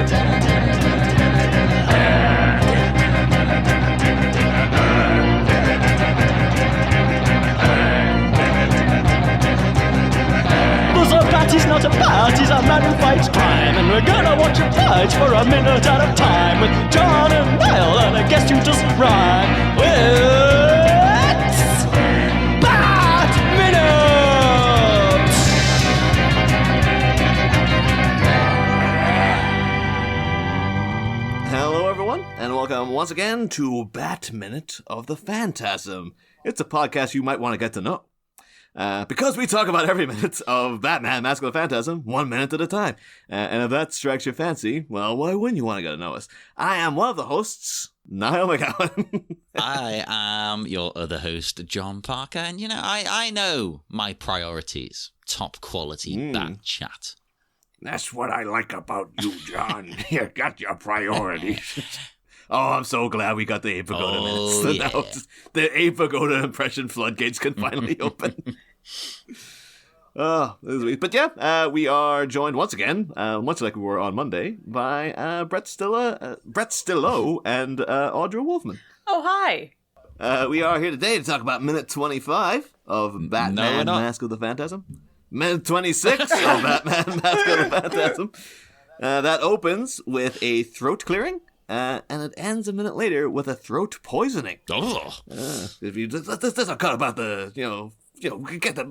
Party's not a party's a man who fights crime, and we're gonna watch him fight for a minute at a time with John and Niall and a guest who doesn't rhyme. It's Bat Minute! Hello everyone, and welcome once again to Bat Minute of the Phantasm. It's a podcast you might want to get to know. Because we talk about every minute of Batman, Mask of the Phantasm, 1 minute at a time. And if that strikes your fancy, well, why wouldn't you want to get to know us? I am one of the hosts, Niall McGowan. I am your other host, John Parker, and I know my priorities. Top quality Bat chat. That's what I like about you, John. You got your priorities. Oh, I'm so glad we got the Ape Pagoda minutes. So yeah. now the Ape Pagoda impression floodgates can finally open. Oh, this is weird. But yeah, we are joined once again, much like we were on Monday, by Brett Stillo and Audra Wolfmann. Oh, hi. We are here today to talk about minute 25 of Batman, Mask of the Phantasm. Minute 26 of Batman, Mask of the Phantasm. That opens with a throat clearing. And it ends a minute later with a throat poisoning. Oh, If you this doesn't cut about the get the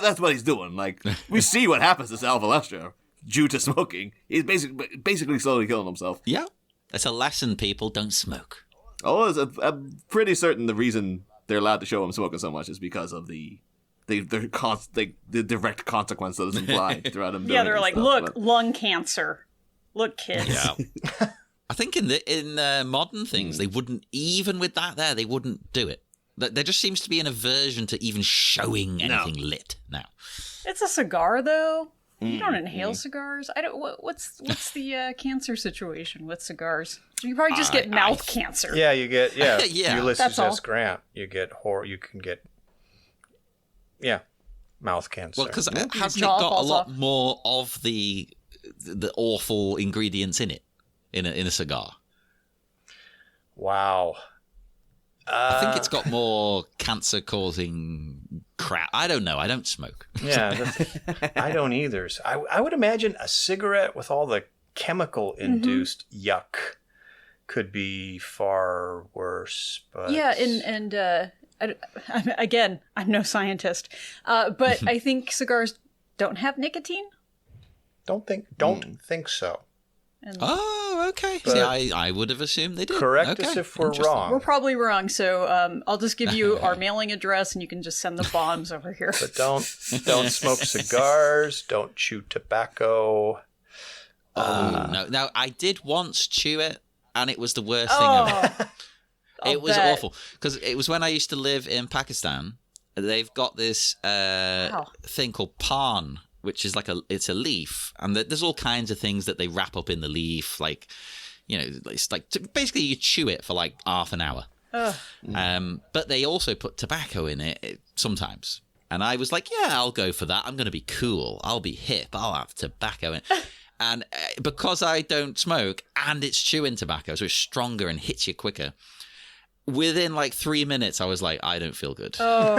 that's what he's doing. Like we see what happens to Sal Valestro due to smoking. He's basically slowly killing himself. yeah. It's a lesson, people. Don't smoke. Oh, I'm pretty certain the reason they're allowed to show him smoking so much is because of the direct consequence that is implied throughout him. Yeah, they're like, look, lung cancer. Look, kids. Yeah. I think in modern things, they wouldn't, even with that there, they wouldn't do it. There just seems to be an aversion to even showing anything lit now. It's a cigar, though. You don't inhale cigars. I don't. What's the cancer situation with cigars? You probably just get mouth cancer. Yeah, you get Yeah. Ulysses That's all. S. Grant. You get you can get mouth cancer. Well, because hasn't it jaw got a falls lot off. more of the awful ingredients in it in a cigar? Wow. I think it's got more cancer-causing crap. I don't know. I don't smoke. Yeah, I don't either. So I would imagine a cigarette with all the chemical-induced yuck could be far worse. But Yeah, and again, I'm no scientist, but I think cigars don't have nicotine. don't think so. And Oh, okay. But- See, I would have assumed they did. Correct Okay. us if we're Interesting. wrong. we're probably wrong, so I'll just give you our mailing address, and you can just send the bombs over here. But don't smoke cigars. Don't chew tobacco. Oh, no. Now, I did once chew it, and it was the worst thing ever. It was bet. awful. Because it was when I used to live in Pakistan. They've got this thing called pan, which is it's a leaf. And there's all kinds of things that they wrap up in the leaf. Like, it's like basically you chew it for like half an hour. But they also put tobacco in it sometimes. And I was like, yeah, I'll go for that. I'm going to be cool. I'll be hip. I'll have tobacco in it. And because I don't smoke and it's chewing tobacco, so it's stronger and hits you quicker, within like 3 minutes, I was like, I don't feel good. Oh,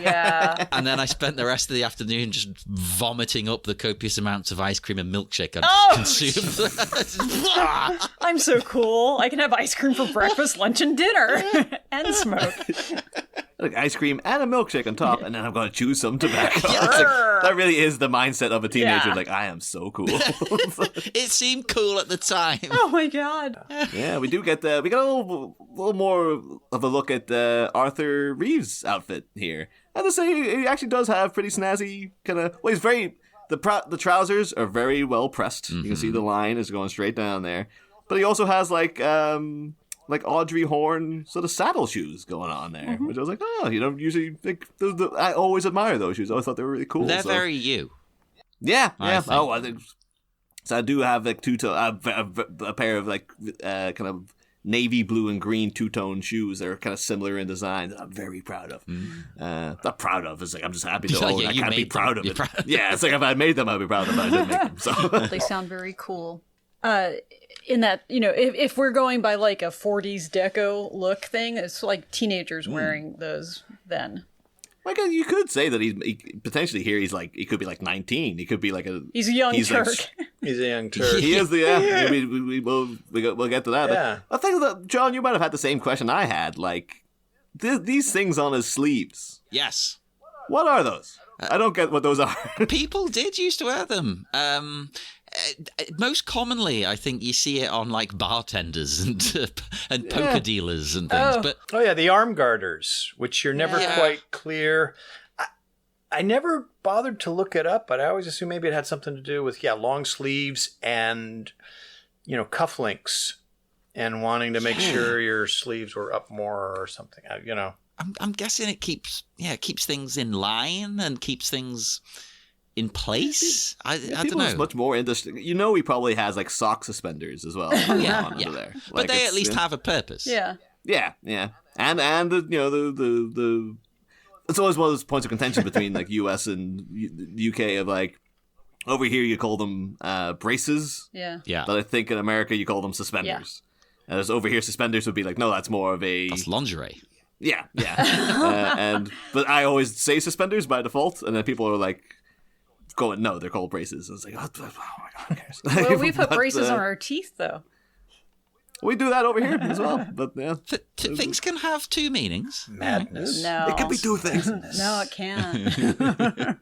yeah. And then I spent the rest of the afternoon just vomiting up the copious amounts of ice cream and milkshake I'd consumed. I'm so cool. I can have ice cream for breakfast, lunch, and dinner. And smoke. Like ice cream and a milkshake on top, and then I'm going to choose some tobacco. It's like, that really is the mindset of a teenager. Yeah. Like, I am so cool. It seemed cool at the time. Oh, my God. Yeah, we got a little more of a look at Arthur Reeves' outfit here. I have to say, he actually does have pretty snazzy kind of. Well, he's very the trousers are very well pressed. You can see the line is going straight down there, but he also has like Audrey Horne sort of saddle shoes going on there, which I was like, oh, you don't usually think. I always admire those shoes. I always thought they were really cool. They're very you. Yeah. I think. Oh, I think. So I do have like a pair of like kind of navy blue and green two-tone shoes that are kind of similar in design that I'm very proud of. Not proud of. It's like I'm just happy to own. Yeah, I can't be made them. proud of You're it. proud. Yeah, it's like if I made them, I'd be proud of them. But I didn't make them. So They sound very cool. in that, if we're going by like a 40s deco look thing, it's like teenagers wearing those then. Like you could say that he potentially here he could be like 19. He could be like he's a young Turk. He's a young Turk. He is we'll get to that. Yeah. But I think that John, you might have had the same question I had. Like these things on his sleeves. Yes. What are those? I don't get what those are. People did used to wear them. Most commonly, I think you see it on like bartenders and poker dealers and things. But the arm garters, which you're never quite clear. I never bothered to look it up, but I always assume maybe it had something to do with long sleeves and cufflinks and wanting to make sure your sleeves were up more or something. I'm guessing it keeps things in line and keeps things in place. I don't know. Much more interesting. He probably has like sock suspenders as well. Under there. But they at least have a purpose. Yeah. Yeah. And the it's always one of those points of contention between like US and UK of like over here you call them braces. Yeah. But I think in America you call them suspenders. And as over here suspenders would be like, no, that's more of that's lingerie. Yeah. But I always say suspenders by default, and then people are like going, no, they're called braces. And it's like, oh my god, who cares? Well, we put braces on our teeth though. We do that over here as well, but yeah. Things can have two meanings. Madness. No. It can be two things. No, it can't.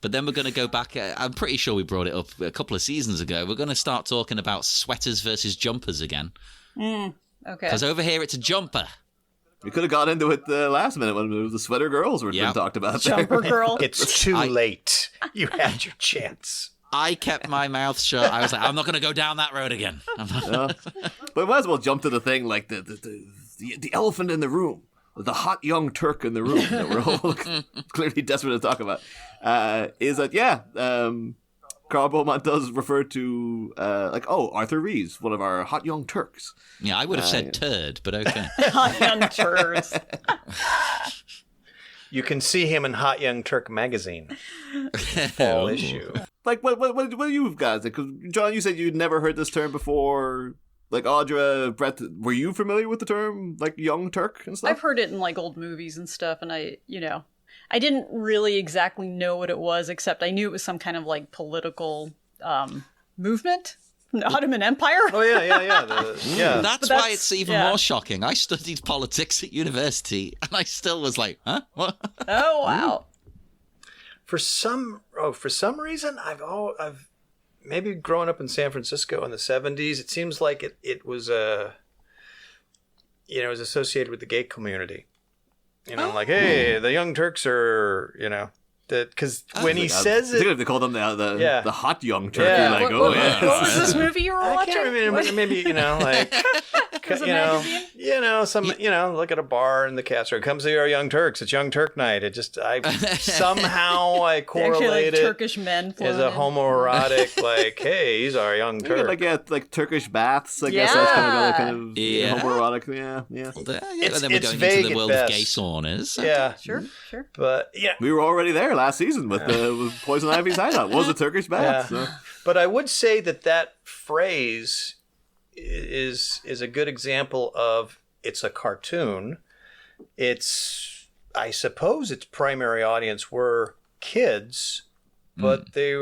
But then we're going to go back. I'm pretty sure we brought it up a couple of seasons ago. We're going to start talking about sweaters versus jumpers again. Okay. Because over here it's a jumper. We could have got into it last minute when the sweater girls were being talked about. Jumper girl. It's too late. You had your chance. I kept my mouth shut. I was like, I'm not going to go down that road again. But we might as well jump to the thing like the elephant in the room. The hot young Turk in the room that we're all clearly desperate to talk about. Is that, Carl Beaumont does refer to, Arthur Reeves, one of our hot young Turks. Yeah, I would have said turd, but okay. Hot young turds. You can see him in Hot Young Turk magazine. Fall issue. Like, what do you guys? Because John, you said you'd never heard this term before. Like, Audra, Brett, were you familiar with the term, like, young Turk and stuff? I've heard it in, like, old movies and stuff, and I didn't really exactly know what it was, except I knew it was some kind of, like, political movement from the Ottoman Empire. Oh, yeah. That's why it's even more shocking. I studied politics at university, and I still was like, huh? What? Oh, wow. For some reason, I've maybe growing up in San Francisco in the 70s, it seems like it was it was associated with the gay community. Like, hey, the Young Turks are, because when he says it, they call them the hot young Turk. Yeah. You're like, what was this movie you were I watching? can't remember. Maybe like. Look at a bar in the cast. Come see our Young Turks. It's Young Turk night. Somehow I correlate like it Turkish men as a homoerotic, like, hey, he's our Young Turk. Like Turkish baths. I guess that's kind of homoerotic. Yeah. And then we're going into the world of gay saunas. Yeah, Sure. But yeah, we were already there last season with Poison Ivy's hideout. Was a Turkish bath. Yeah. So. But I would say that phrase is a good example of it's a cartoon. I suppose its primary audience were kids, but they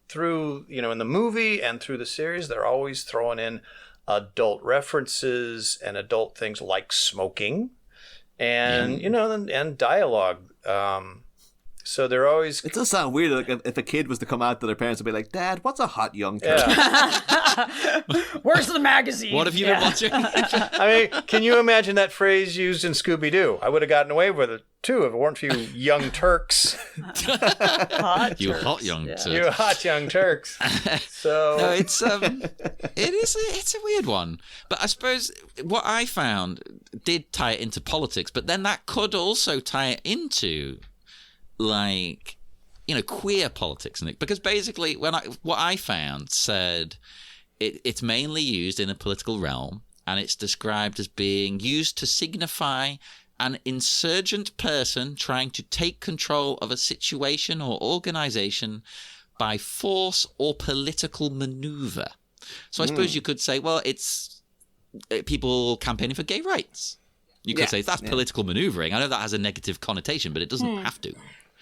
through in the movie and through the series they're always throwing in adult references and adult things like smoking and and dialogue. So they're always... It does sound weird. Like if a kid was to come out to their parents and be like, "Dad, what's a hot young Turk?" Yeah. Where's the magazine? What have you been watching? I mean, can you imagine that phrase used in Scooby-Doo? I would have gotten away with it too if it weren't for you young Turks. Hot hot young Turks. You hot young Turks. So no, it's a weird one. But I suppose what I found did tie it into politics, but then that could also tie it into like queer politics, Nick, because basically what I found said it's mainly used in a political realm, and it's described as being used to signify an insurgent person trying to take control of a situation or organization by force or political maneuver. So I suppose you could say, well, it's people campaigning for gay rights. You could say that's political maneuvering. I know that has a negative connotation, but it doesn't have to.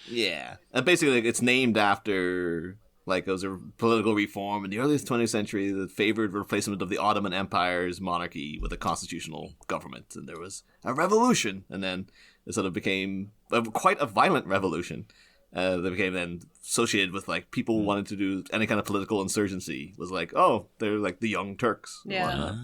Yeah. And basically, like, it's named after, like, it was a political reform in the earliest 20th century that favored replacement of the Ottoman Empire's monarchy with a constitutional government. And there was a revolution. And then it sort of became quite a violent revolution. That became then associated with, like, people wanting to do any kind of political insurgency. Was like, oh, they're like the Young Turks. And whatnot.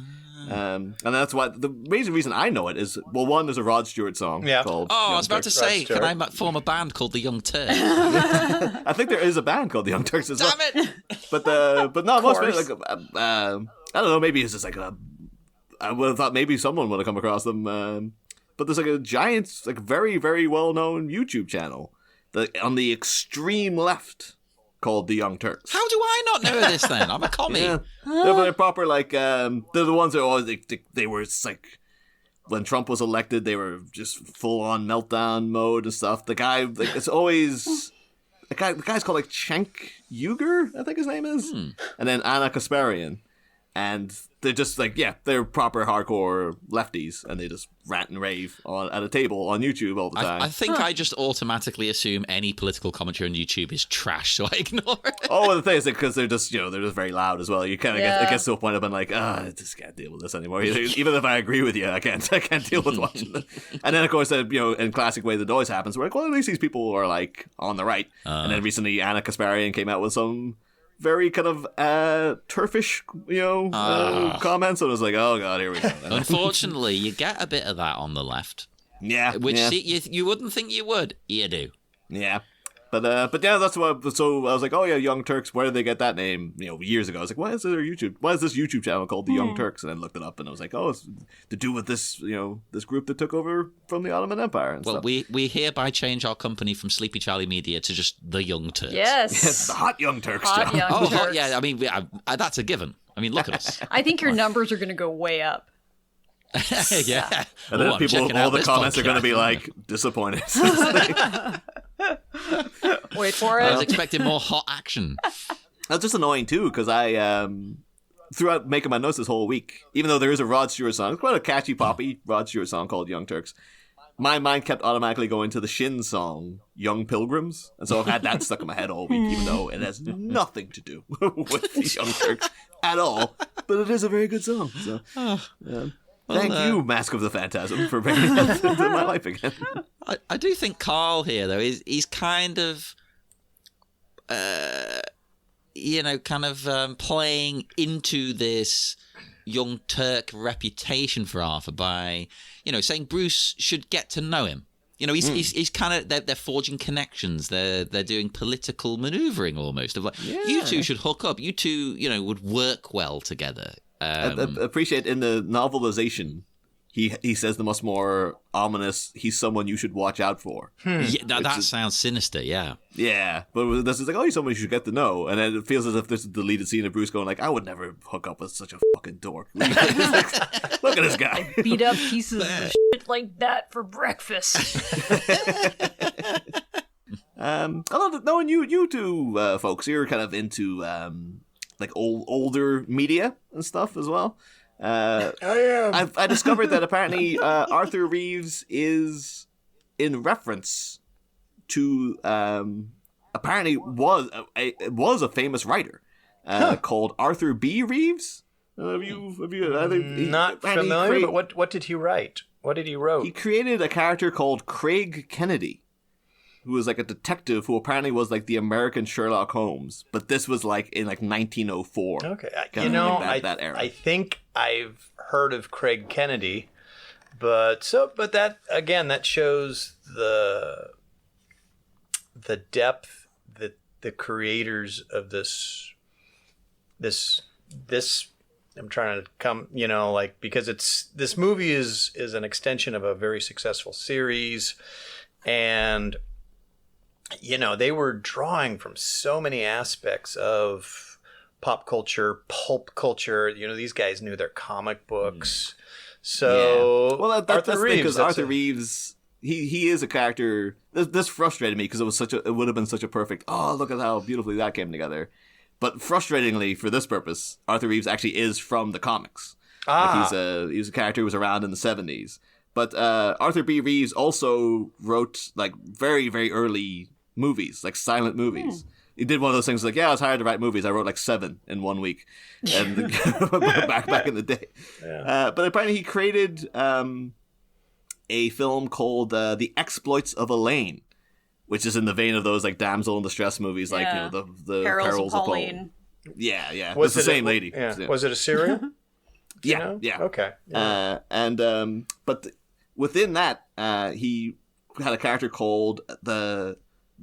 And that's why the major reason I know it is, well, one, there's a Rod Stewart song called Oh, Young I was about Turks. to say, can I form a band called the Young Turks? I think there is a band called the Young Turks as well. Damn it! But no, most like I don't know, maybe it's just like I would have thought maybe someone would have come across them. But there's like a giant, like very, very well known YouTube channel on the extreme left called the Young Turks. How do I not know this then? I'm a commie. Yeah. They're proper, like, they're the ones that always, they were, it's like, when Trump was elected, they were just full on meltdown mode and stuff. The guy, like, it's always, the guy's called, like, Cenk Uygur, I think his name is. And then Anna Kasparian. And they're just like, they're proper hardcore lefties, and they just rant and rave at a table on YouTube all the time. I think I just automatically assume any political commentary on YouTube is trash, so I ignore it. Oh, and the thing is, because they're just, they're just very loud as well. You kind of it gets to a point of being like, I just can't deal with this anymore. Even if I agree with you, I can't deal with watching it. And then, of course, in classic way that always happens, we're like, well, at least these people are like on the right. And then recently, Anna Kasparian came out with some very kind of turfish, comments. And I was like, oh god, here we go. Unfortunately, you get a bit of that on the left. Yeah, which you wouldn't think you would. You do. Yeah. But yeah, that's what. So I was like, oh yeah, Young Turks. Where did they get that name? Years ago. I was like, why is this YouTube channel called the Young Turks? And then looked it up, and I was like, oh, it's to do with this, this group that took over from the Ottoman Empire. And well, stuff. we hereby change our company from Sleepy Charlie Media to just the Young Turks. Yes, the Hot Young Turks. Hot John. Young Turks. Yeah. I mean, that's a given. I mean, look at us. I think your numbers are going to go way up. Yeah. And then I'm people, checking all out the this comments are going to podcast. be like disappointed. Wait for I was it. expecting more hot action. That's just annoying too, because I throughout making my notes this whole week, even though there is a Rod Stewart song, it's quite a catchy poppy Rod Stewart song called Young Turks, my mind kept automatically going to the Shin song Young Pilgrims, and so I've had that stuck in my head all week, even though it has nothing to do with the Young Turks at all, but it is a very good song. So thank you, Mask of the Phantasm, for bringing that into my life again. I do think Carl here, though, he's kind of, playing into this Young Turk reputation for Arthur by, saying Bruce should get to know him. He's kind of, they're forging connections. They're doing political maneuvering almost. Of like, you two should hook up. You two, would work well together. I appreciate in the novelization, he says the much more ominous, he's someone you should watch out for. Yeah, that sounds sinister, yeah. Yeah, but this is like, oh, he's someone you should get to know. And then it feels as if this is the deleted scene of Bruce going like, I would never hook up with such a fucking dork. Look at this guy. Beat up pieces of shit like that for breakfast. Although knowing you two folks, you're kind of into like older media and stuff as well. I am. I discovered that apparently Arthur Reeves is in reference to apparently was a famous writer called Arthur B. Reeves. Have you Not familiar, but what did he write? What did he wrote? He created a character called Craig Kennedy, who was like a detective who apparently was like the American Sherlock Holmes, but this was like in like 1904. Okay, that era. I think I've heard of Craig Kennedy, but that again, that shows the depth that the creators of this I'm trying to come, because this movie is an extension of a very successful series, and they were drawing from so many aspects of pop culture, pulp culture. These guys knew their comic books. So, well, that's the thing, because Arthur Reeves, he is a character. This frustrated me because it would have been such a perfect. Oh, look at how beautifully that came together. But frustratingly, for this purpose, Arthur Reeves actually is from the comics. Like he's a character who was around in the 70s. But Arthur B. Reeves also wrote like very, very early movies, like silent movies. He did one of those things like, I was hired to write movies. I wrote like 7 in 1 week, and back in the day. Yeah. But apparently he created a film called The Exploits of Elaine, which is in the vein of those like damsel in distress movies, like the Perils of Pauline. Yeah. Was it's the same lady. Yeah. Was it a serial? Yeah. Okay. Yeah. But within that, he had a character called the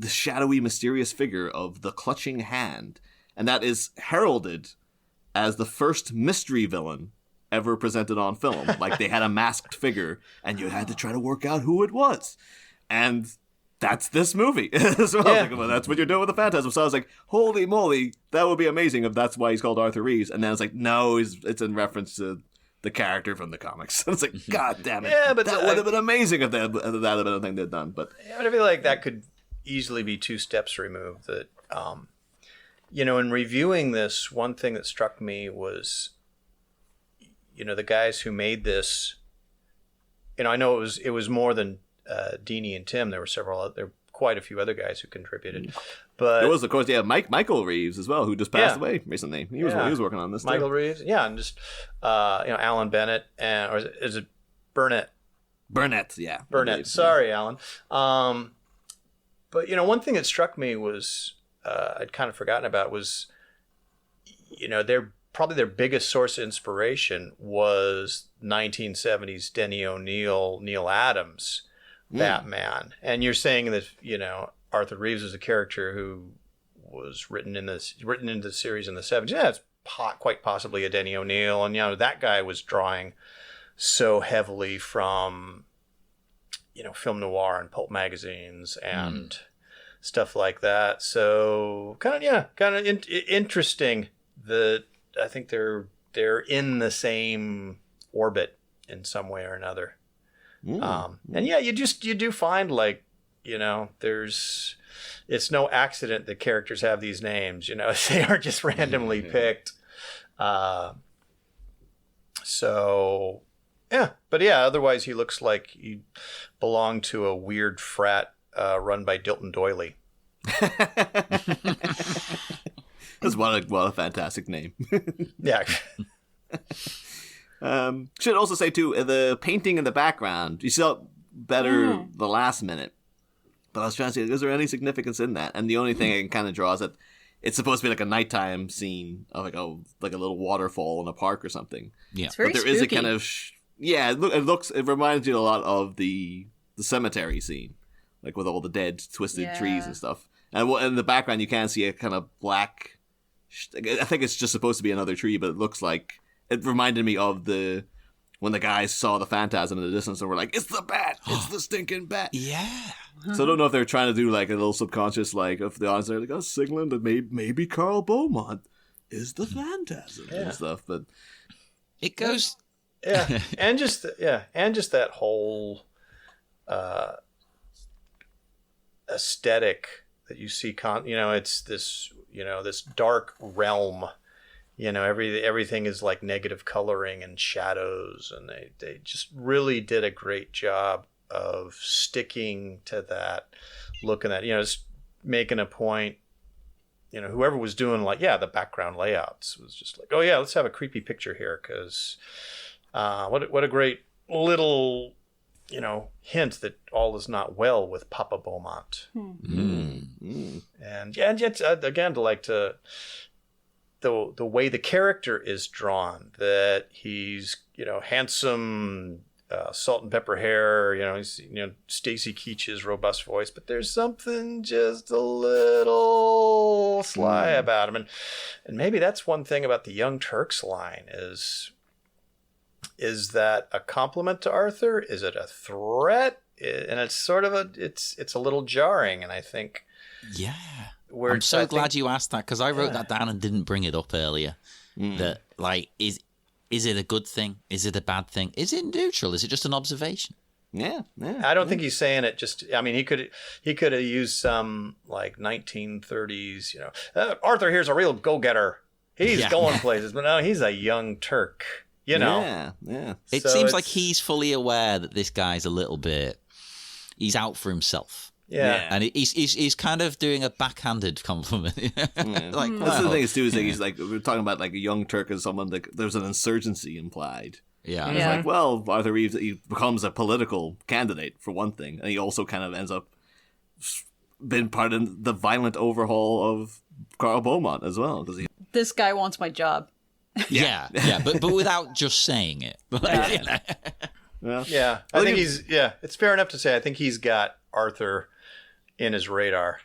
shadowy, mysterious figure of the Clutching Hand, and that is heralded as the first mystery villain ever presented on film. Like, they had a masked figure, and you had to try to work out who it was. And that's this movie. So I was like, well, that's what you're doing with the Phantasm. So I was like, holy moly, that would be amazing if that's why he's called Arthur Reeves. And then I was like, no, it's in reference to the character from the comics. I was like, God damn it. Yeah, but that would have been amazing if that had been a thing they'd done. But I feel like that could easily be 2 steps removed. That, in reviewing this, one thing that struck me was, the guys who made this, I know it was more than Deanie and Tim. There were quite a few other guys who contributed, but there was, of course, Michael Reeves as well, who just passed away recently. He was working on this. Michael Reeves, and just Alan Bennett, or is it Burnett? Burnett, yeah. Burnett. Sorry, Alan. But one thing that struck me was I'd kind of forgotten about was, their biggest source of inspiration was 1970s Denny O'Neil, Neil Adams Batman. And you're saying that, Arthur Reeves is a character who was written into the series in the 70s. Yeah, it's quite possibly a Denny O'Neil. And, that guy was drawing so heavily from, film noir and pulp magazines and stuff like that. So kind of interesting that I think they're in the same orbit in some way or another. And you do find like, it's no accident that characters have these names, they aren't just randomly picked. Otherwise he looks like he belonged to a weird frat run by Dilton Doily. That's what a fantastic name. Yeah. Should also say too, the painting in the background, you saw it better the last minute. But I was trying to say, is there any significance in that? And the only thing I can kind of draw is that it's supposed to be like a nighttime scene of like a little waterfall in a park or something. Yeah, it's very but there spooky. is a kind of it reminds you a lot of the cemetery scene, like with all the dead twisted trees and stuff. And in the background you can see a kind of black. I think it's just supposed to be another tree, but it looks like it reminded me of when the guys saw the Phantasm in the distance and were like, "It's the bat! It's the stinking bat!" Yeah. So I don't know if they're trying to do like a little subconscious, like if the audience are like, "Oh, signaling that maybe Carl Beaumont is the Phantasm and stuff," but it goes. Yeah, and just that whole aesthetic that you see. It's this this dark realm. Everything is like negative coloring and shadows, and they just really did a great job of sticking to that look and that, just making a point. Whoever was doing the background layouts was just like, oh yeah, let's have a creepy picture here, because what a great little hint that all is not well with Papa Beaumont. And yet again, the way the character is drawn, that he's handsome, salt and pepper hair, he's Stacy Keach's robust voice, but there's something just a little sly about him, and maybe that's one thing about the Young Turks line is that a compliment to Arthur? Is it a threat? And it's sort of it's a little jarring, and I think I'm so glad you asked that, because I wrote that down and didn't bring it up earlier. That is it a good thing? Is it a bad thing? Is it neutral? Is it just an observation? Yeah. I don't think he's saying it just. I mean, he could have used some like 1930s. Arthur here's a real go-getter. He's going places, but no, he's a young Turk. Yeah. It seems like he's fully aware that this guy's a little bit. He's out for himself. Yeah. And he's kind of doing a backhanded compliment. That's the thing is too. Is like he's like we're talking about like a young Turk as someone that there's an insurgency implied. Yeah. And it's like, well, Arthur Reeves, he becomes a political candidate for one thing, and he also kind of ends up being part of the violent overhaul of Carl Beaumont as well. Because This guy wants my job. Yeah, but without just saying it. Yeah, I think he's. Yeah, it's fair enough to say I think he's got Arthur in his radar,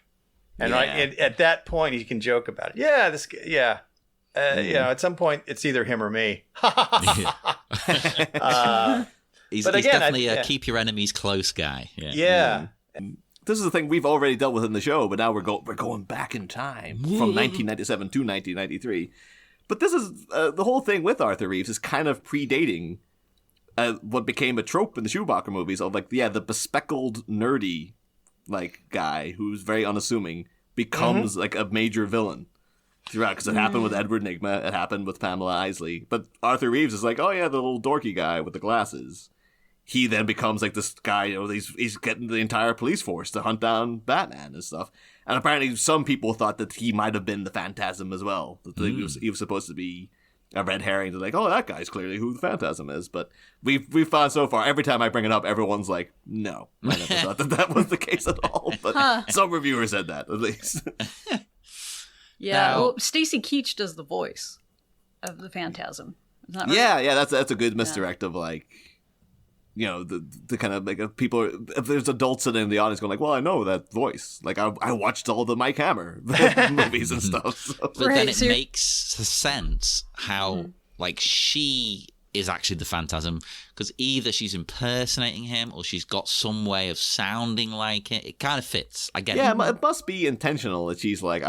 and at that point he can joke about it. Yeah, this. Yeah, at some point it's either him or me. He's but again, definitely a keep your enemies close guy. Yeah. this is the thing we've already dealt with in the show, but now we're going back in time from 1997 to 1993. But this is the whole thing with Arthur Reeves is kind of predating what became a trope in the Schumacher movies of like, the bespectacled nerdy like guy who's very unassuming becomes like a major villain throughout, because it happened with Edward Nygma, it happened with Pamela Isley, but Arthur Reeves is like, oh yeah, the little dorky guy with the glasses. He then becomes like this guy, he's getting the entire police force to hunt down Batman and stuff. And apparently some people thought that he might have been the Phantasm as well. That he was supposed to be a red herring to like, oh, that guy's clearly who the Phantasm is. But we've found so far, every time I bring it up, everyone's like, no, I never thought that was the case at all. But some reviewers said that, at least. Yeah, well, Stacy Keach does the voice of the Phantasm. Is that right? Yeah, that's a good misdirect of like, the kind of like people, if there's adults sitting in the audience going like, well, I know that voice. Like I watched all the Mike Hammer movies and stuff. So. But then it makes sense how like she is actually the Phantasm, because either she's impersonating him or she's got some way of sounding like it. It kind of fits. I get it. Yeah, it must be intentional that she's like,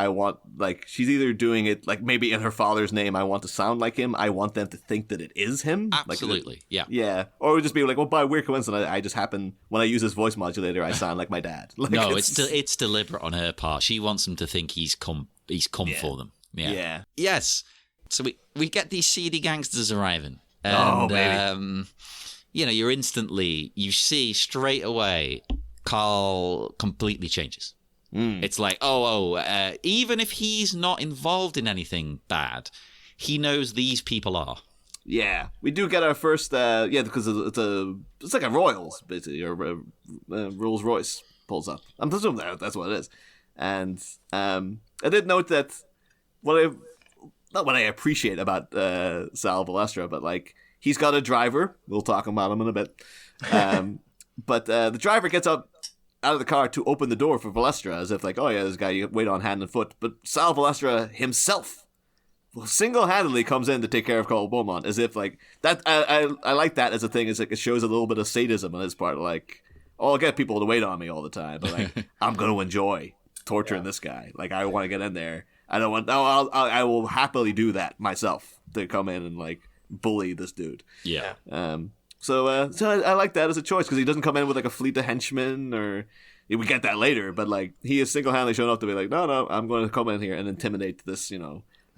she's either doing it like maybe in her father's name, I want to sound like him. I want them to think that it is him. Absolutely, yeah. Yeah. Or it would just be like, well, by weird coincidence, I just happen, when I use this voice modulator, I sound like my dad. Like, no, it's deliberate on her part. She wants them to think he's come for them. Yeah. Yes. So we get these seedy gangsters arriving. And, you see straight away Carl completely changes. It's like, even if he's not involved in anything bad, he knows these people are. Yeah, we do get our first, because it's like a Royals, basically, or Rolls Royce pulls up. I'm assuming that's what it is. And I did note that not what I appreciate about Sal Balestra, but like he's got a driver. We'll talk about him in a bit. But the driver gets out of the car to open the door for Balestra, as if like, oh yeah, this guy you wait on hand and foot. But Sal Balestra himself single-handedly comes in to take care of Carl Beaumont, as if like that. I like that as a thing. Is like it shows a little bit of sadism on his part. Like, oh, I'll get people to wait on me all the time, but like I'm going to enjoy torturing this guy. Like I want to get in there. I don't want. No, I will happily do that myself to come in and like bully this dude. Yeah. So I like that as a choice, because he doesn't come in with like a fleet of henchmen, or we get that later. But like he is single-handedly shown up to be like, no, I'm going to come in here and intimidate this,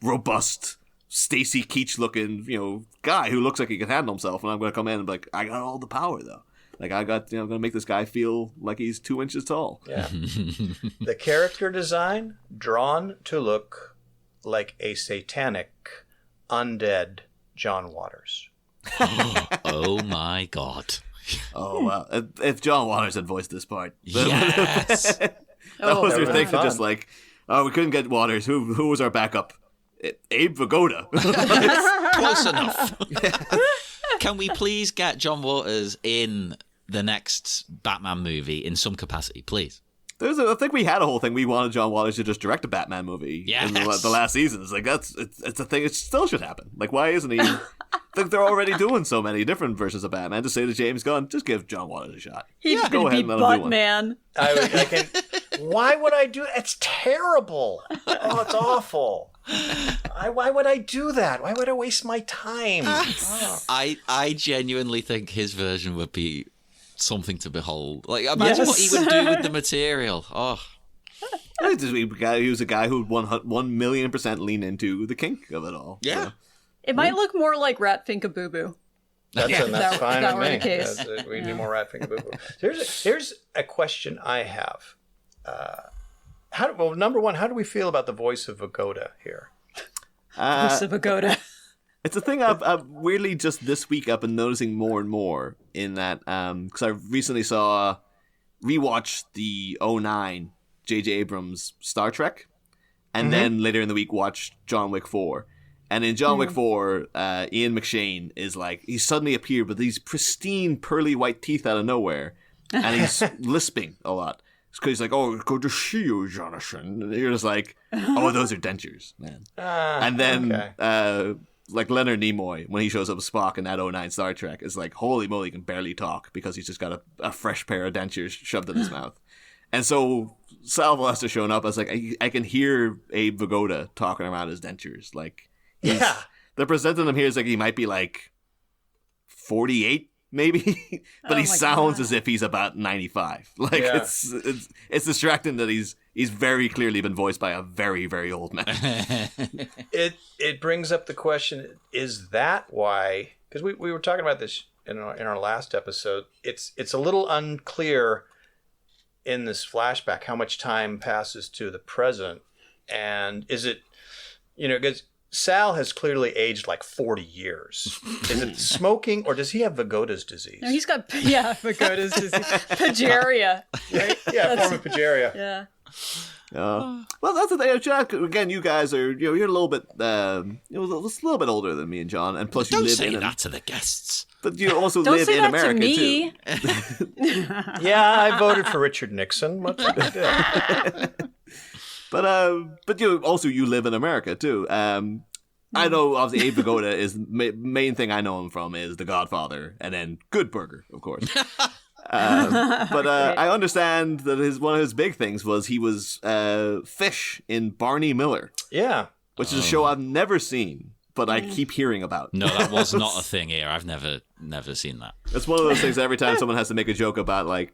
robust Stacy Keach looking, guy who looks like he can handle himself, and I'm going to come in and be like, I got all the power though. Like I'm going to make this guy feel like he's 2 inches tall. Yeah. The character design drawn to look like a satanic, undead John Waters. Oh my God. Oh wow! If John Waters had voiced this part, yes. that was their thing. Fun. Just like, oh, we couldn't get Waters. Who was our backup? Abe Vigoda. Close enough. Can we please get John Waters in the next Batman movie in some capacity, please? I think we had a whole thing. We wanted John Waters to just direct a Batman movie in the last season. It's like it's a thing. It still should happen. Like, why isn't he? I think they're already doing so many different versions of Batman. To say to James Gunn, just give John Waters a shot. He's go ahead and let him do one. Batman. I can. Why would I do? It's terrible. Oh, it's awful. Why would I do that? Why would I waste my time? I genuinely think his version would be something to behold. Like, imagine what he would do with the material. Oh. He was a guy who would 1,000,000% lean into the kink of it all. Yeah. So. It might look more like Rat Finka Boo Boo. That's fine that with were me. the case. We need more Rat Finger Boo Boo. Here's a question I have. Number one, how do we feel about the voice of Vagoda here? Voice of Vagoda. It's a thing I've weirdly just this week I've been noticing more and more in that because I recently rewatched the 2009 J.J. Abrams Star Trek, and then later in the week watched John Wick 4. And in John Wick 4, Ian McShane is like, he suddenly appeared with these pristine pearly white teeth out of nowhere, and he's lisping a lot. Because he's like, oh, good to see you, Jonathan. And you're just like, oh, those are dentures, man. And then, like Leonard Nimoy, when he shows up as Spock in that 2009 Star Trek, is like, holy moly, he can barely talk because he's just got a fresh pair of dentures shoved in his mouth. And so Salvo has to show up. I was like, I can hear Abe Vigoda talking around his dentures. Like, they're presenting him here as like he might be like 48, maybe, but he sounds as if he's about 95. Like it's distracting that he's very clearly been voiced by a very, very old man. It brings up the question: is that why? Because we were talking about this in our last episode. It's a little unclear in this flashback how much time passes to the present, and is it, because Sal has clearly aged like 40 years. Is it smoking, or does he have Vagoda's disease? No, he's got Vagoda's disease, Pageria. Right? Yeah, form of Pageria. Yeah. Well, that's the thing, Jack. Again, you guys are you're a little bit a little bit older than me and John, and plus Don't you live say in that to the guests. But you also Don't live say in that America to me. too. Yeah, I voted for Richard Nixon. What's a big deal? But you live in America too. I know obviously Abe Vigoda is main thing I know him from is The Godfather, and then Good Burger, of course. But I understand that one of his big things was he was Fish in Barney Miller. Yeah, which is a show I've never seen, but I keep hearing about. No, that was not a thing here. I've never seen that. It's one of those things. Every time someone has to make a joke about like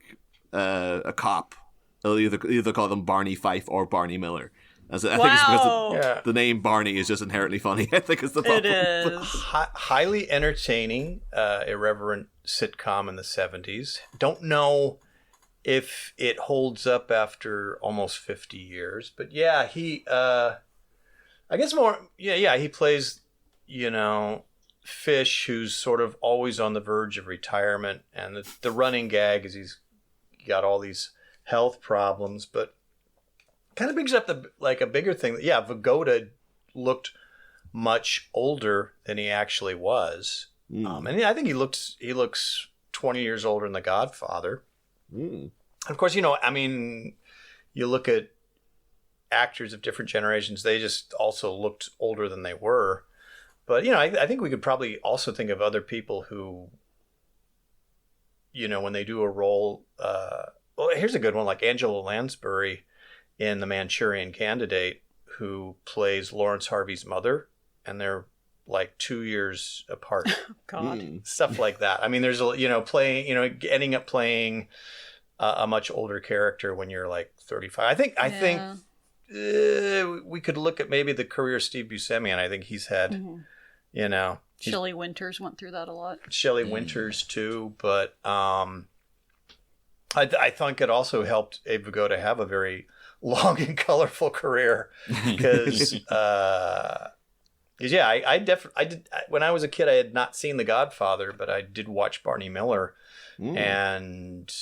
a cop, they'll either call them Barney Fife or Barney Miller. I think it's because the name Barney is just inherently funny. I think it's the problem. It is. Highly entertaining, irreverent sitcom in the 70s. Don't know if it holds up after almost 50 years. But yeah, he, I guess more, he plays, Fish, who's sort of always on the verge of retirement. And the running gag is he's got all these health problems, but kind of brings up a bigger thing. Yeah, Vigoda looked much older than he actually was, and I think he looks 20 years older than The Godfather. And of course, you look at actors of different generations; they just also looked older than they were. But I think we could probably also think of other people who, when they do a role. Well, here's a good one, like Angela Lansbury in The Manchurian Candidate, who plays Lawrence Harvey's mother, and they're like 2 years apart. God. Stuff like that. I mean, there's ending up playing a much older character when you're like 35. I think we could look at maybe the career of Steve Buscemi, and I think he's had, Shelley Winters went through that a lot. Shelley Winters too, but I think it also helped Abe Vigoda have a very long and colorful career because I did when I was a kid. I had not seen The Godfather, but I did watch Barney Miller, and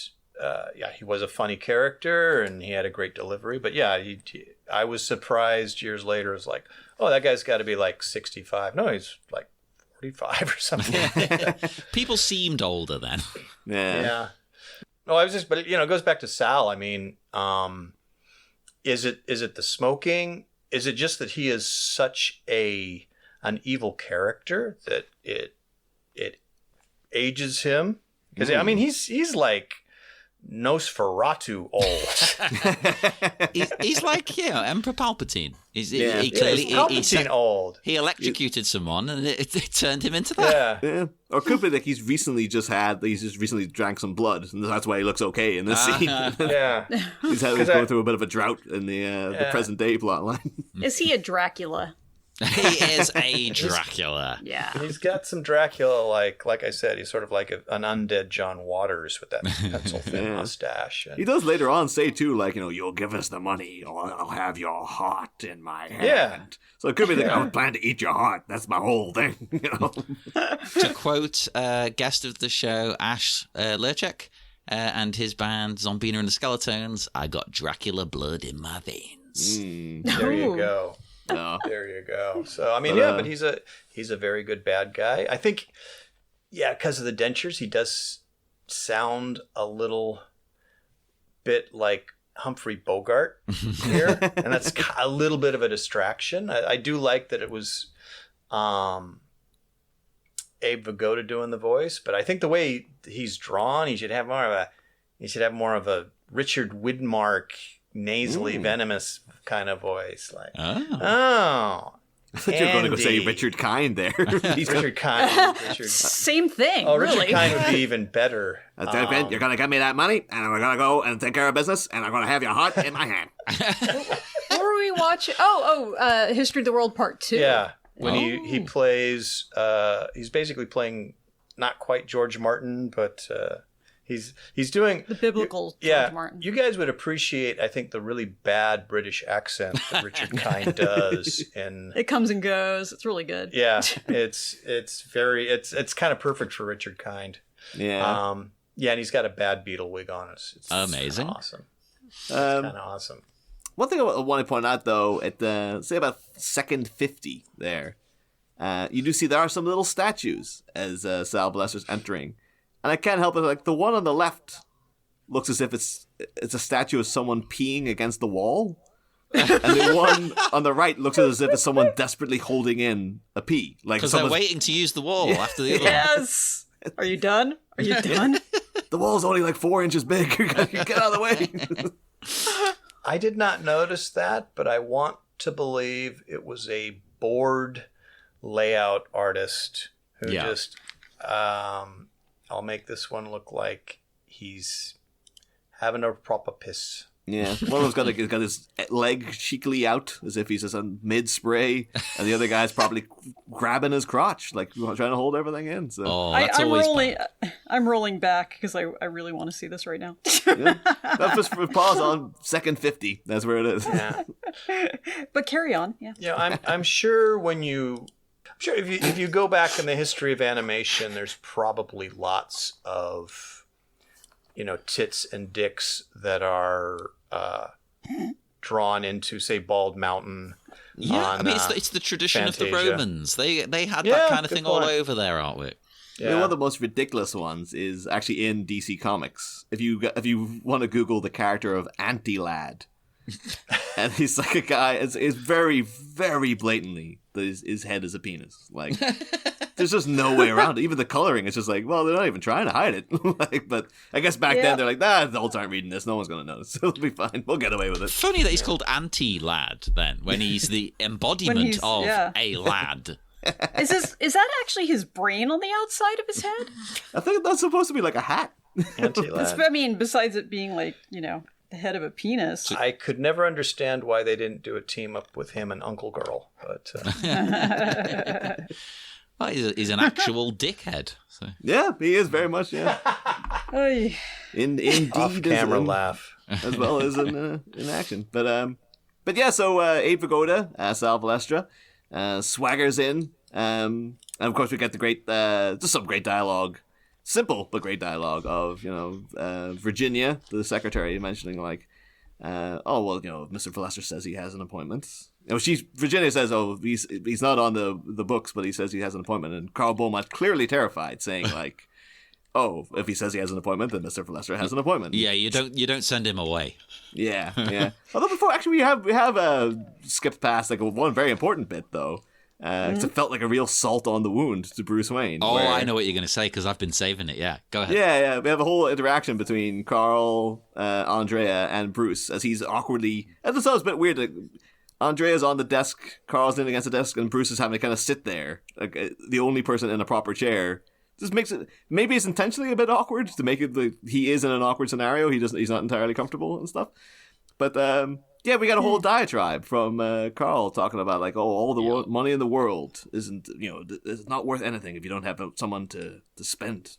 he was a funny character and he had a great delivery. But I was surprised years later. It was like, oh, that guy's got to be like 65. No, he's like 45 or something. People seemed older then. Yeah. No, but it goes back to Sal. I mean, is it the smoking? Is it just that he is such an evil character that it ages him? Because I mean, he's like Nosferatu old. He's like, Emperor Palpatine. He Palpatine old. He electrocuted someone, and it turned him into that. Yeah. Or it could be that he's just recently drank some blood, and that's why he looks okay in this scene. Yeah. He's going through a bit of a drought in the present day plotline. Is he a Dracula? He is a Dracula. Yeah. He's got some Dracula, like I said, he's sort of like an undead John Waters with that pencil thin mustache. And... He does later on say, too, like, you'll give us the money or I'll have your heart in my hand. Yeah. So it could be that I plan to eat your heart. That's my whole thing, To quote guest of the show, Ash Lerczak, and his band, Zombina and the Skeletons, I got Dracula blood in my veins. There you go. No. There you go. So I mean, but he's a very good bad guy. I think, because of the dentures, he does sound a little bit like Humphrey Bogart here, and that's a little bit of a distraction. I do like that it was Abe Vigoda doing the voice, but I think the way he's drawn, he should have more of a Richard Widmark nasally venomous kind of voice, like I thought you were going to go say Richard Kind there. Richard Kind. Same thing. Oh, really. Richard Kind would be even better. You're going to give me that money, and we're going to go and take care of business, and I'm going to have your heart in my hand. What were we watching? History of the World Part 2. Yeah, when he plays, he's basically playing not quite George Martin, but he's doing the biblical George Martin. You guys would appreciate, I think, the really bad British accent that Richard Kind does. It comes and goes. It's really good. Yeah, it's kind of perfect for Richard Kind. Yeah. And he's got a bad Beatle wig on. It's amazing. Awesome. Kind of awesome. One thing I want to point out, though, at say about second 50 there, you do see there are some little statues as Sal Blester's entering. And I can't help it, like, the one on the left looks as if it's a statue of someone peeing against the wall. And the one on the right looks as if it's someone desperately holding in a pee. Because they're waiting to use the wall after the other one. Yes! Are you done? Are you done? The wall's only like 4 inches big. Get out of the way. I did not notice that, but I want to believe it was a bored layout artist who just... I'll make this one look like he's having a proper piss. Yeah, one of them's got his leg cheekily out as if he's just on mid-spray, and the other guy's probably grabbing his crotch, like trying to hold everything in. So. I'm rolling back because I really want to see this right now. That's just for pause on second 50. That's where it is. Yeah. But carry on. Yeah. Yeah, I'm sure if you go back in the history of animation, there's probably lots of, tits and dicks that are drawn into, say, Bald Mountain. Yeah, it's the tradition of the Romans. They had that kind of thing all over their artwork. Yeah. One of the most ridiculous ones is actually in DC Comics. If you want to Google the character of Anti-Lad, and he's like a guy, it's very, very blatantly that his head is a penis. Like, there's just no way around it. Even the coloring is just like, well, they're not even trying to hide it. But I guess back then they're like, adults aren't reading this. No one's going to notice. So it'll be fine. We'll get away with it. Funny that he's called Anti-Lad then, when he's the embodiment of a lad. Is that actually his brain on the outside of his head? I think that's supposed to be like a hat. Anti-Lad. I mean, besides it being like, the head of a penis. I could never understand why they didn't do a team up with him and Uncle Girl, but well, he's an actual dickhead. So. Yeah, he is very much. Yeah, indeed, off-camera laugh as well as in action. But yeah. So Abe Vigoda, Sal Balestra, swaggers in, and of course we get the great, just some great dialogue. Simple but great dialogue of Virginia, the secretary, mentioning like, Mr. Valester says he has an appointment. Virginia says, he's not on the books, but he says he has an appointment, and Carl Beaumont clearly terrified, saying like, if he says he has an appointment, then Mr. Valester has an appointment. Yeah, you don't send him away. Yeah. Although before, actually, we have skipped past like one very important bit though. It felt like a real salt on the wound to Bruce Wayne. Oh, where- I know what you're going to say because I've been saving it. Yeah, go ahead. Yeah. We have a whole interaction between Carl, Andrea, and Bruce as he's awkwardly. I just thought it was a bit weird. Like, Andrea's on the desk, Carl's leaning against the desk, and Bruce is having to kind of sit there, like the only person in a proper chair. Just makes it. Maybe it's intentionally a bit awkward to make it like he is in an awkward scenario. He's not entirely comfortable and stuff. But yeah, we got a whole diatribe from Carl talking about like, all the money in the world isn't, it's not worth anything if you don't have someone to spend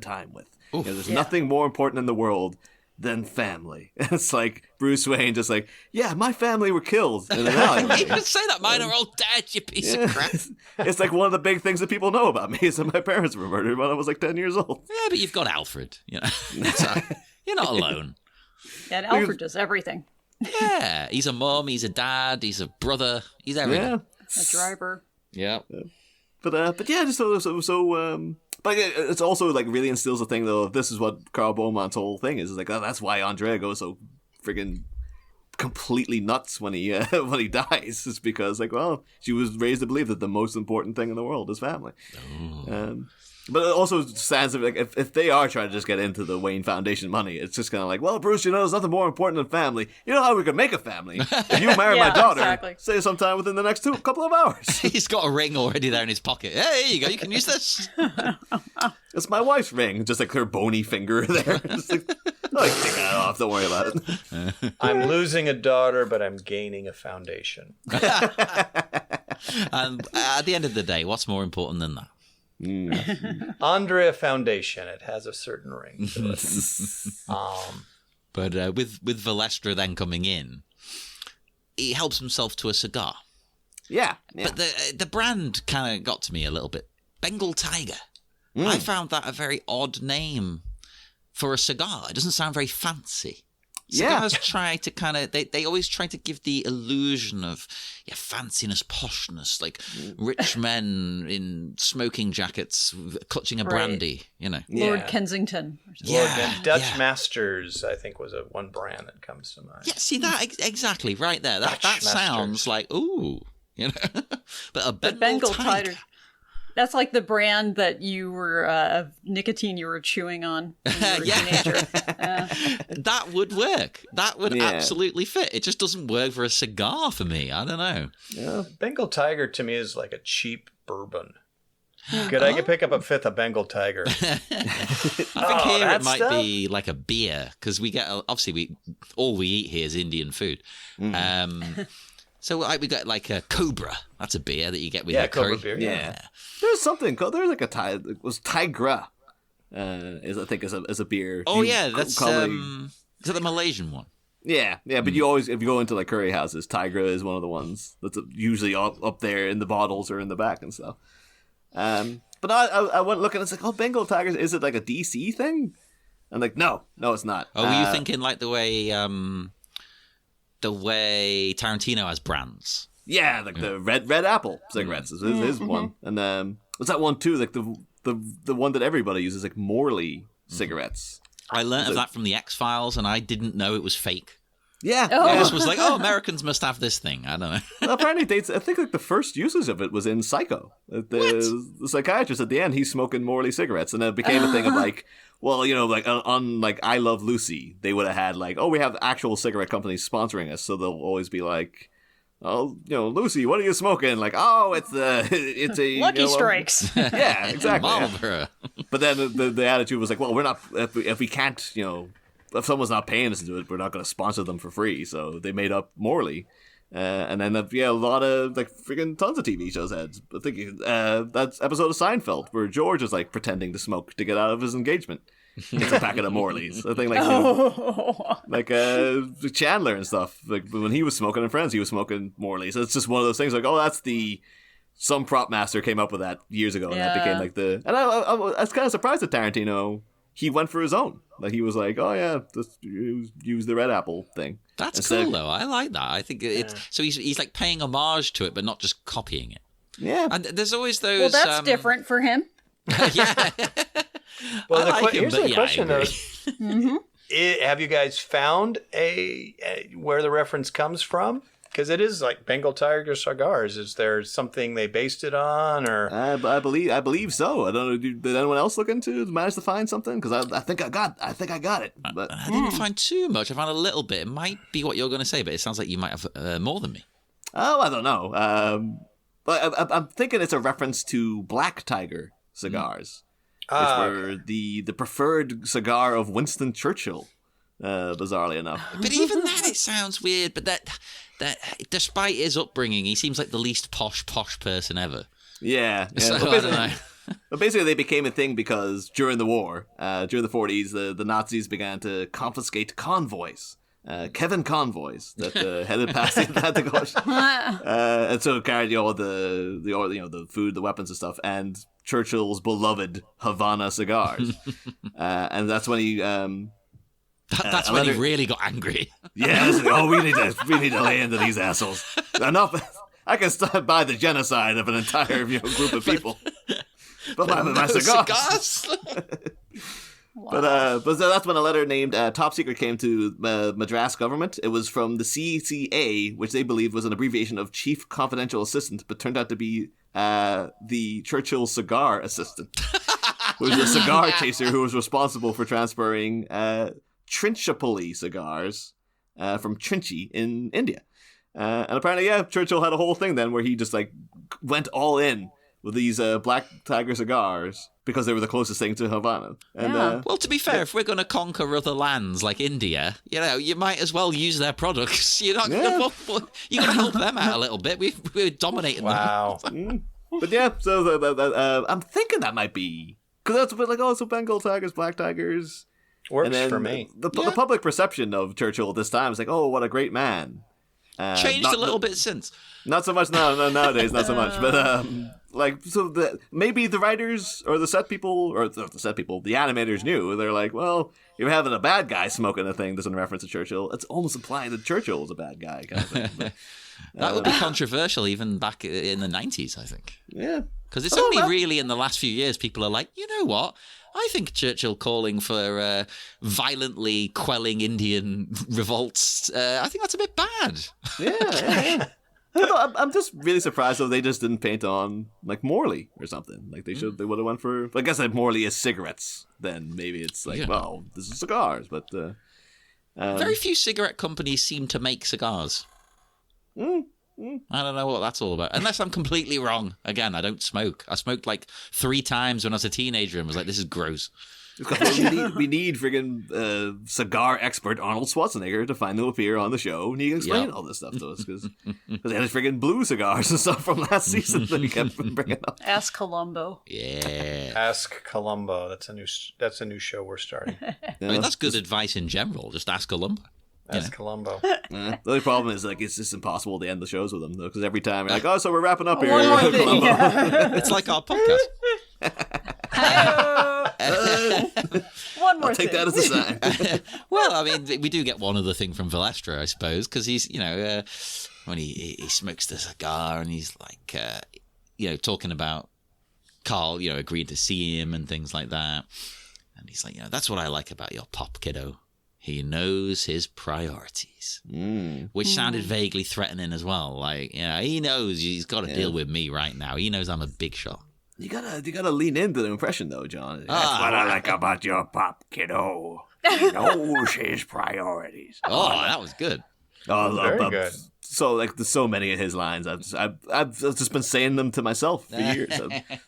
time with. There's nothing more important in the world than family. It's like Bruce Wayne just like, yeah, my family were killed in an alleyway. You can say that mine are all dead, you piece of crap. It's like one of the big things that people know about me is that my parents were murdered when I was like 10 years old. Yeah, but you've got Alfred, So, you're not alone. And Alfred does everything. Yeah, he's a mom, he's a dad, he's a brother, he's everything. Yeah. A driver. Yeah. But yeah, just so but it's also like really instills a thing though. If this is what Carl Beaumont's whole thing is like, that's why Andrea goes so friggin' completely nuts when he when he dies. Is because like, well, she was raised to believe that the most important thing in the world is family. But it also stands like if they are trying to just get into the Wayne Foundation money, it's just kind of like, well, Bruce, there's nothing more important than family. You know how we could make a family? If you marry my daughter, say sometime within the next couple of hours. He's got a ring already there in his pocket. Hey, here you go. You can use this. It's my wife's ring, just like her bony finger there. Just like, take that off. Don't worry about it. I'm losing a daughter, but I'm gaining a foundation. And at the end of the day, what's more important than that? Andrea Foundation. It has a certain ring to it. But with Valestra then coming in, he helps himself to a cigar. Yeah. But the brand kind of got to me a little bit. Bengal Tiger. I found that a very odd name for a cigar. It doesn't sound very fancy. Cigars try to kind of, they always try to give the illusion of fanciness, poshness, like rich men in smoking jackets clutching a brandy, Lord Kensington. Dutch Masters, I think, was one brand that comes to mind. Yeah, see that exactly right there. That sounds like, ooh, but a Bengal Tiger. That's like the brand that you were of nicotine you were chewing on when you were a teenager. That would work. That would absolutely fit. It just doesn't work for a cigar for me. I don't know. Yeah. Bengal Tiger to me is like a cheap bourbon. Could I pick up a fifth of Bengal Tiger? I think here it might be like a beer because we get all we eat here is Indian food. So we got like a Cobra. That's a beer that you get with your curry. Cobra beer. Yeah. There's something called. There's like it was Tigra. Is a beer. Oh yeah, that's is that the Malaysian one? Yeah. But you always, if you go into like curry houses, Tigra is one of the ones that's usually up there in the bottles or in the back and stuff. But I went looking. It's like, Bengal Tigers. Is it like a DC thing? I'm like, no, it's not. Oh, were you thinking like the way Tarantino has brands? Yeah, like the red apple cigarettes is his one, and what's that one too? Like the one that everybody uses, like Morley cigarettes. I learned of that from the X-Files, and I didn't know it was fake. Yeah, I just was like, Americans must have this thing. I don't know. Well, apparently, I think like the first usage of it was in Psycho. The psychiatrist at the end, he's smoking Morley cigarettes, and it became a thing of like, well, like on like I Love Lucy, they would have had like, we have actual cigarette companies sponsoring us, so they'll always be like, Lucy, what are you smoking? Like, it's a Lucky Strikes. Yeah, exactly. Marlboro. But then the attitude was like, well, we're not if we can't, if someone's not paying us to do it, we're not going to sponsor them for free. So they made up Morley. And then, a lot of, like, freaking tons of TV shows had. I think that episode of Seinfeld where George is, like, pretending to smoke to get out of his engagement. It's a packet of Morleys. I think, like, Chandler and stuff. Like, when he was smoking in Friends, he was smoking Morleys. So it's just one of those things, like, that's some prop master came up with that years ago, and that became, like, And I was kind of surprised that Tarantino, he went for his own. Like, he was like, just use the red apple thing. That's cool, though. I like that. I think it's... So he's like paying homage to it, but not just copying it. Yeah. And there's always those... Well, that's different for him. Yeah. Well, here's the question, though. Mm-hmm. Have you guys found where the reference comes from? Because it is like Bengal Tiger cigars. Is there something they based it on, or I believe so. I don't know. Did anyone else look into manage to find something? Because I think I got it. But I didn't find too much. I found a little bit. It might be what you're going to say, but it sounds like you might have more than me. Oh, I don't know. But I'm thinking it's a reference to Black Tiger cigars, which were the preferred cigar of Winston Churchill. Bizarrely enough. But even that, it sounds weird. But that despite his upbringing, he seems like the least posh person ever. Yeah. So, I don't know. But basically, they became a thing because during the war, during the 40s, the Nazis began to confiscate convoys. Kevin convoys that headed past the Atlantic Ocean, and so carried all the food, the weapons and stuff, and Churchill's beloved Havana cigars, and that's when he. That's when he really got angry. Yeah, we need to lay into these assholes. Enough. I can stand by the genocide of an entire group of people. But my cigars. Wow. But that's when a letter named Top Secret came to Madras government. It was from the CCA, which they believed was an abbreviation of Chief Confidential Assistant, but turned out to be the Churchill Cigar Assistant, who was a cigar chaser who was responsible for transferring Trinchapalli cigars from Trinchi in India. And apparently, Churchill had a whole thing then where he just went all in with these Black Tiger cigars because they were the closest thing to Havana. And, well, to be fair, if we're going to conquer other lands like India, you might as well use their products. You're not going to help them out a little bit. We're dominating them. wow? But yeah, so I'm thinking that might be because that's a bit so Bengal tigers, Black Tigers. Works and then for me. The public perception of Churchill at this time is what a great man. Changed a little bit since. Not so much nowadays, not so much. But maybe the writers or the animators knew. They're like, well, you're having a bad guy smoking a thing that's in reference to Churchill. It's almost implying that Churchill was a bad guy, kind of thing. But, that would be controversial even back in the 90s, I think. Yeah. Because it's only really in the last few years people are like, you know what? I think Churchill calling for violently quelling Indian revolts, I think that's a bit bad. Yeah. I'm just really surprised though they just didn't paint on Morley or something. They would have went for. I guess if Morley is cigarettes, then maybe it's well, this is cigars. But very few cigarette companies seem to make cigars. I don't know what that's all about. Unless I'm completely wrong. Again, I don't smoke. I smoked 3 times when I was a teenager and was like, this is gross. we need friggin' cigar expert Arnold Schwarzenegger to finally appear on the show and he can explain all this stuff to us because they had his friggin' blue cigars and stuff from last season that he kept bringing up. Ask Columbo. Yeah. Ask Columbo. That's a new show we're starting. I mean, that's good advice in general. Just ask Columbo. Ask Columbo. The only problem is it's just impossible to end the shows with them though because every time you're so we're wrapping up here. One more thing. It's like our podcast. One more I'll take thing. that as a sign. Well, I mean, we do get one other thing from Valestra, I suppose, because he's, when he smokes the cigar and he's talking about Carl, agreed to see him and things like that. And he's like, that's what I like about your pop, kiddo. He knows his priorities, which sounded vaguely threatening as well. He knows he's got to deal with me right now. He knows I'm a big shot. You gotta lean into the impression though, John. That's what I like about your pop, kiddo. He knows his priorities. Oh, that was good. Very good. So there's so many of his lines. I've just been saying them to myself for years.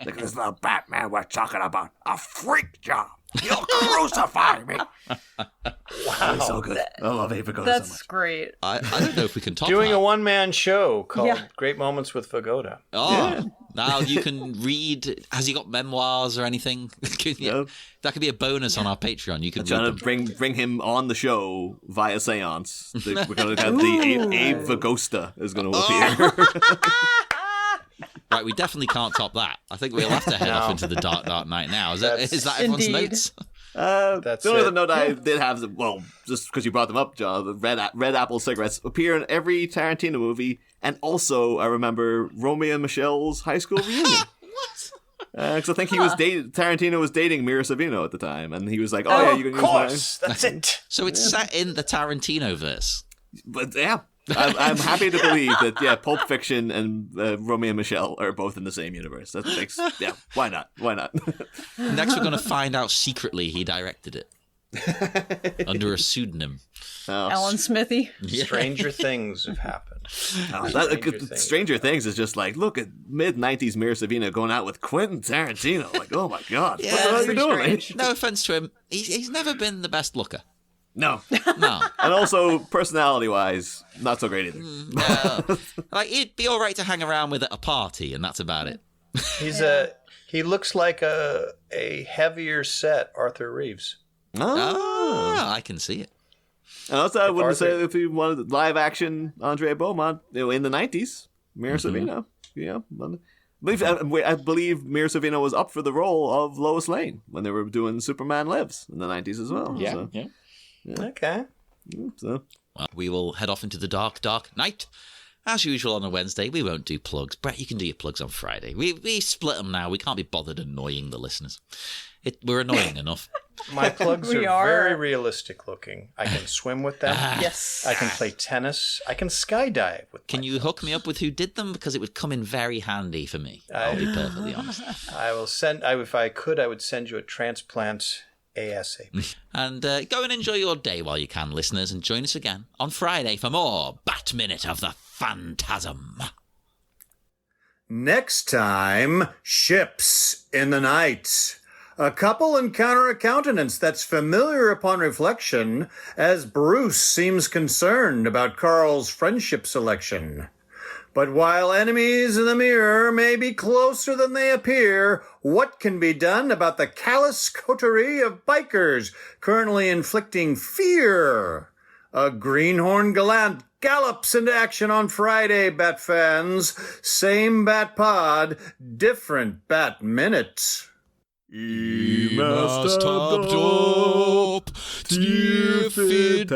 This little Batman we're talking about a freak job. You'll crucify me. Wow, he's so good. I love Ava Goda so That's much. great. I don't know if we can top Doing that. a one-man show called Great Moments with Vagoda. Oh, now you can read. Has he got memoirs or anything? That could be a bonus on our Patreon. You can trying to bring him on the show via seance. We're going to have the Abe Vagosta is going to appear. Right, we definitely can't top that. I think we'll have to head off into the dark night now. Is that everyone's Indeed. notes? That's the only other note I did have, just because you brought them up, John, the Red Apple cigarettes appear in every Tarantino movie, and also I remember Romeo and Michelle's high school reunion. What? Because I think Tarantino was dating Mira Sorvino at the time, and he was like, "Oh yeah, you can use mine." Of course, that's it. So it's set in the Tarantino verse. But yeah, I'm happy to believe that, yeah, Pulp Fiction and Romeo and Michelle are both in the same universe. That makes, yeah, why not? Why not? Next, we're going to find out secretly he directed it under a pseudonym. Alan Smithy. Stranger things have happened. Stranger Things is just like, look at mid-90s Mira Sorvino going out with Quentin Tarantino. Like, oh my God. Yeah, what the hell are you doing? No offense to him. He's never been the best looker. No. No. And also, personality-wise, not so great either. No. Like, he'd be all right to hang around with at a party, and that's about it. He looks like a heavier set Arthur Reeves. Ah, I can see it. And also, I wouldn't say if you wanted live action Andre Beaumont, in the 90s, Mira Sorvino. Yeah. I believe Mira Sorvino was up for the role of Lois Lane when they were doing Superman Lives in the 90s as well. Yeah. So, Yeah. Okay. So. Well, we will head off into the dark, dark night. As usual on a Wednesday, we won't do plugs. Brett, you can do your plugs on Friday. We split them now. We can't be bothered annoying the listeners. We're annoying enough. My plugs are very realistic looking. I can swim with them. Yes. I can play tennis. I can skydive with Can you hook me up with who did them? Because it would come in very handy for me. I'll be perfectly honest. I will send, if I could, I would send you a transplant ASAP. And go and enjoy your day while you can, listeners, and join us again on Friday for more Bat Minute of the Phantasm. Next time, ships in the night. A couple encounter a countenance that's familiar upon reflection as Bruce seems concerned about Carl's friendship selection. But while enemies in the mirror may be closer than they appear, what can be done about the callous coterie of bikers currently inflicting fear? A greenhorn gallant gallops into action on Friday, Bat fans. Same Bat Pod, different Bat Minute. Must top, tiefit,